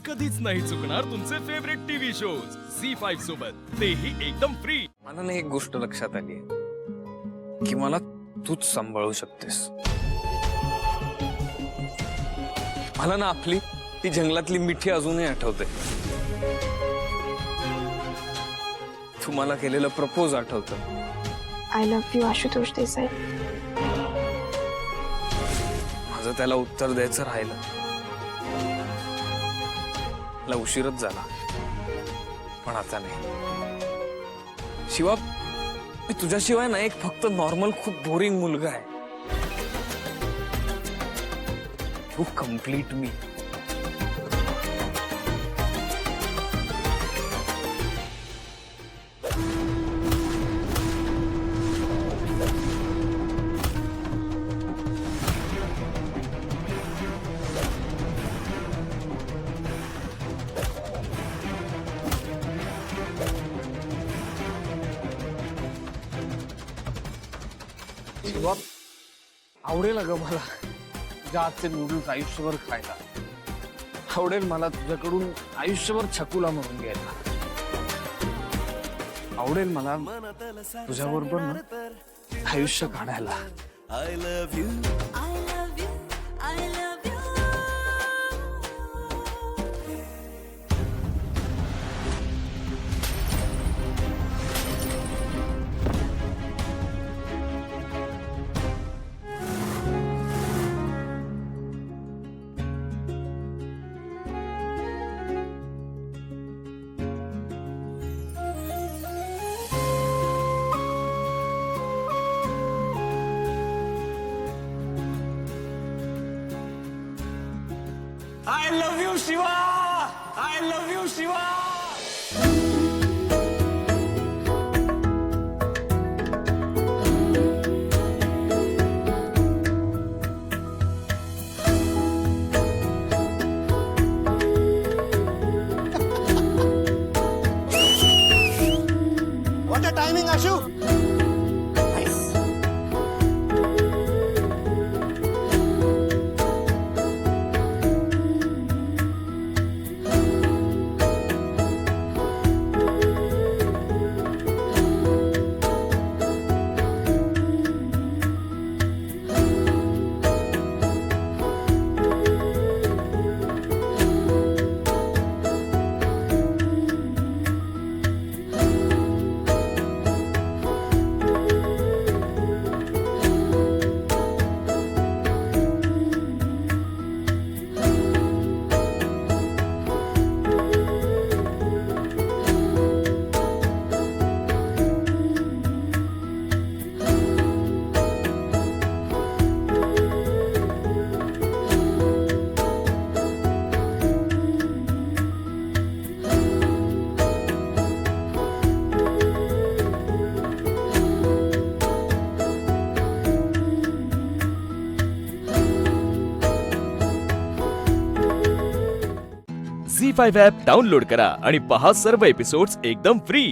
कधीच नाही चुकणार तुमचे फेवरेट टीव्ही शोज झी5 सोबत, तेही एकदम फ्री। मला ना एक गोष्ट लक्षात आली की मला तूच सांभाळू शकतेस। मला ना आपली ती जंगलातली मिठी अजूनही आठवते। तुम्हाला केलेलं प्रपोज आठवतं। I love you Ashutosh Desai. माझं त्याला उत्तर द्यायचं राहिलं। मला उशीरच झाला, पण आता नाही। शिवा, मी तुझ्याशिवाय ना एक फक्त नॉर्मल खूप बोरिंग मुलगा आहे। तू कंप्लीट मी। शिवा, आवडेल ग मला तुझ्या हातचे नूडल्स आयुष्यभर खायला। आवडेल मला तुझ्याकडून आयुष्यभर छकुला म्हणून घ्यायला। आवडेल मला तुझ्याबरोबर ना आयुष्य काढायला। I love you. I love you. I love you. I love you, Shiva. I love you, Shiva. What a timing, Ashu! Nice. Zee5 app download करा आणि पहा सर्व एपिसोड्स एकदम फ्री।